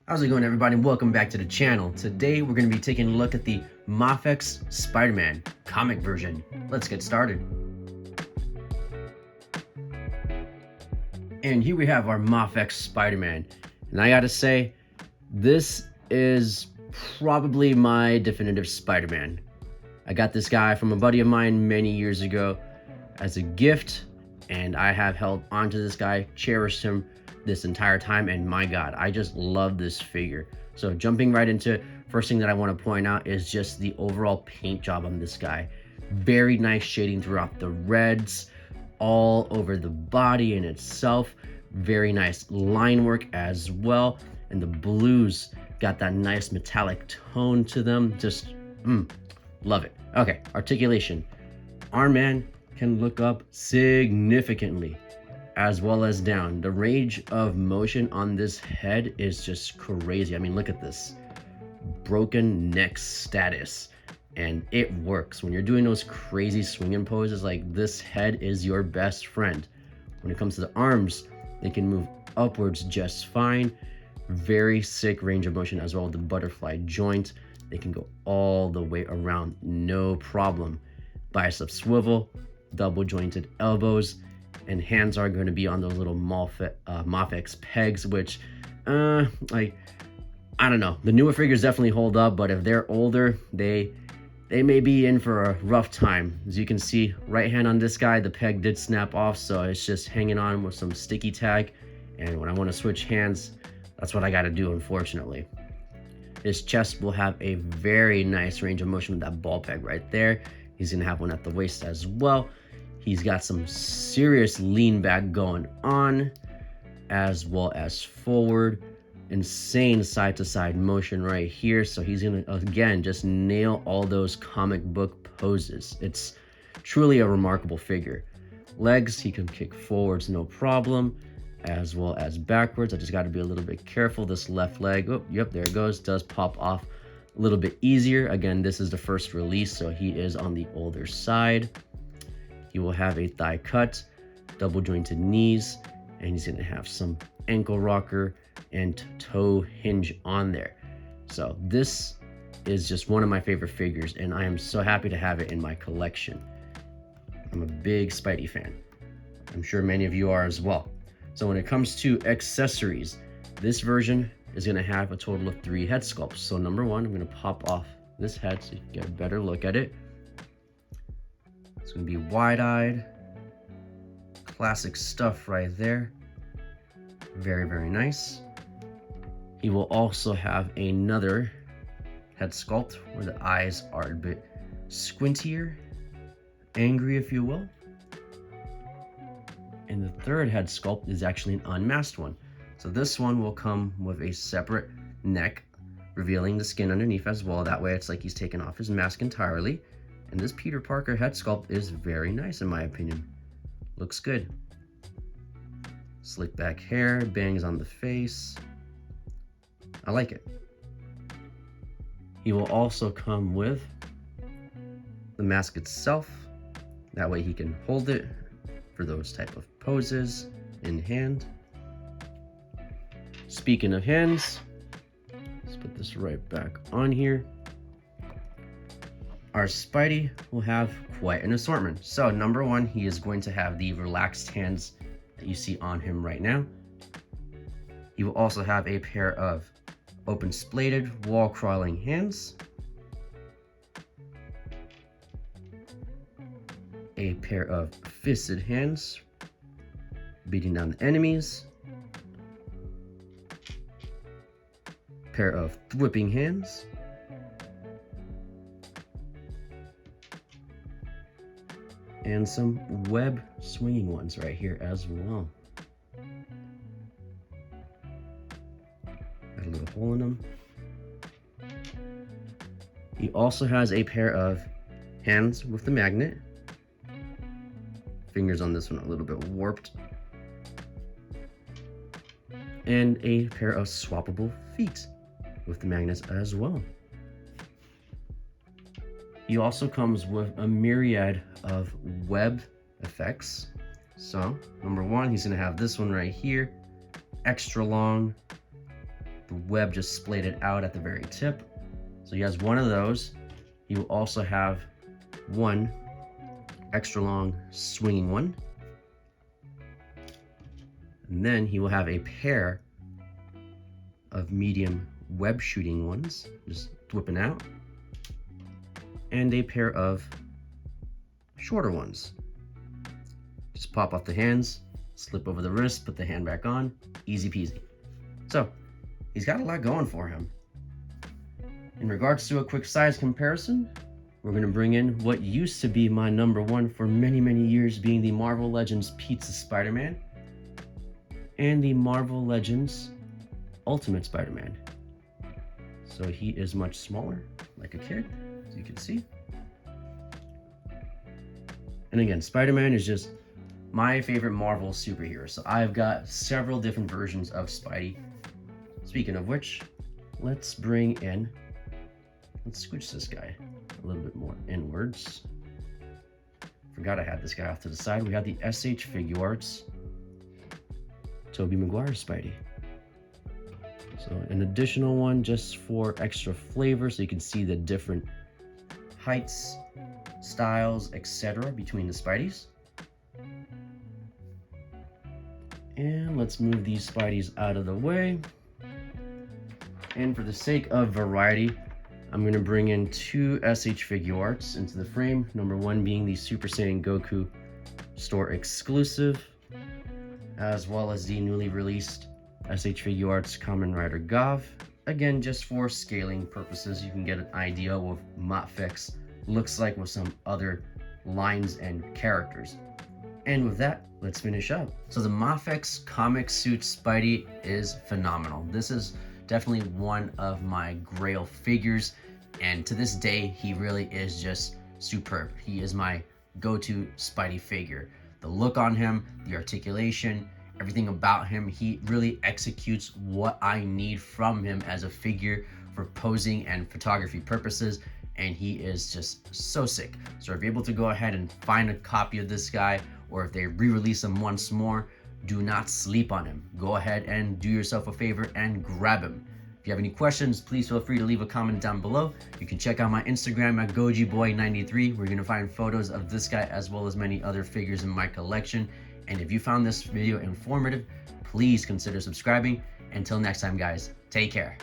How's it going, everybody? Welcome back to the channel. Today we're going to be taking a look at the Mafex Spider-Man comic version. Let's get started. And here we have our Mafex Spider-Man. And I gotta say, this is probably my definitive Spider-Man. I got this guy from a buddy of mine many years ago as a gift, and I have held onto this guy, cherished him this entire time, and my god, I just love this figure. So jumping right into it, first thing that I want to point out is just the overall paint job on this guy. Very nice shading throughout the reds, all over the body in itself. Very nice line work as well, and the blues got that nice metallic tone to them. Just love it. Okay, articulation. Our man can look up significantly as well as down. The range of motion on this head is just crazy. I mean, look at this. Broken neck status. And it works. When you're doing those crazy swinging poses, like, this head is your best friend. When it comes to the arms, they can move upwards just fine. Very sick range of motion as well. The butterfly joint, they can go all the way around, no problem. Bicep swivel, double jointed elbows, and hands are going to be on those little Mafex pegs, which, like, I don't know. The newer figures definitely hold up, but if they're older, they may be in for a rough time. As you can see, right hand on this guy, the peg did snap off, so it's just hanging on with some sticky tag. And when I want to switch hands, that's what I got to do, unfortunately. His chest will have a very nice range of motion with that ball peg right there. He's going to have one at the waist as well. He's got some serious lean back going on, as well as forward. Insane side to side motion right here. So he's gonna, again, just nail all those comic book poses. It's truly a remarkable figure. Legs, he can kick forwards no problem, as well as backwards. I just got to be a little bit careful. This left leg, oh yep, there it goes, does pop off a little bit easier. Again, this is the first release, so he is on the older side. He will have a thigh cut, double jointed knees, and he's going to have some ankle rocker and toe hinge on there. So this is just one of my favorite figures, and I am so happy to have it in my collection. I'm a big Spidey fan. I'm sure many of you are as well. So when it comes to accessories, this version is going to have a total of 3 head sculpts. So number one, I'm going to pop off this head so you can get a better look at it. It's going to be wide-eyed. Classic stuff right there. Very, very nice. He will also have another head sculpt where the eyes are a bit squintier, angry if you will. And the third head sculpt is actually an unmasked one. So this one will come with a separate neck, revealing the skin underneath as well. That way it's like he's taken off his mask entirely. And this Peter Parker head sculpt is very nice in my opinion. Looks good. Slick back hair, bangs on the face. I like it. He will also come with the mask itself. That way he can hold it for those type of poses in hand. Speaking of hands, let's put this right back on here. Our Spidey will have quite an assortment. So number one, he is going to have the relaxed hands that you see on him right now. He will also have a pair of open splayed wall crawling hands, a pair of fisted hands beating down the enemies, pair of whipping hands, and some web swinging ones right here as well. Got a little hole in them. He also has a pair of hands with the magnet. Fingers on this one a little bit warped. And a pair of swappable feet with the magnets as well. He also comes with a myriad of web effects. So, number one, he's gonna have this one right here, extra long, the web just splayed it out at the very tip. So he has one of those. He will also have one extra long swinging one. And then he will have a pair of medium web shooting ones, just whipping out, and a pair of shorter ones. Just pop off the hands, slip over the wrist, put the hand back on, easy peasy. So he's got a lot going for him. In regards to a quick size comparison, we're going to bring in what used to be my number one for many, many years, being the Marvel Legends Pizza Spider-Man and the Marvel Legends Ultimate Spider-Man. So he is much smaller, like a kid, as you can see. And again, Spider-Man is just my favorite Marvel superhero. So I've got several different versions of Spidey. Speaking of which, let's scooch this guy a little bit more inwards. Forgot I had this guy off to the side. We have the SH Figuarts Tobey Maguire Spidey. So an additional one just for extra flavor, so you can see the different heights, styles, etc. between the Spideys. And let's move these Spideys out of the way. And for the sake of variety, I'm going to bring in two SH Figuarts into the frame. Number one being the Super Saiyan Goku store exclusive, as well as the newly released SH Figuarts Kamen Rider Gav. Again, just for scaling purposes, you can get an idea of what Mafex looks like with some other lines and characters. And with that, let's finish up. So the Mafex Comic Suit Spidey is phenomenal. This is definitely one of my grail figures, and to this day, he really is just superb. He is my go-to Spidey figure. The look on him, the articulation, everything about him, he really executes what I need from him as a figure for posing and photography purposes, and he is just so sick. So if you're able to go ahead and find a copy of this guy, or if they re-release him once more, do not sleep on him. Go ahead and do yourself a favor and grab him. If you have any questions, please feel free to leave a comment down below. You can check out my Instagram at gojiboy93. We're gonna find photos of this guy as well as many other figures in my collection. And if you found this video informative, please consider subscribing. Until next time, guys, take care.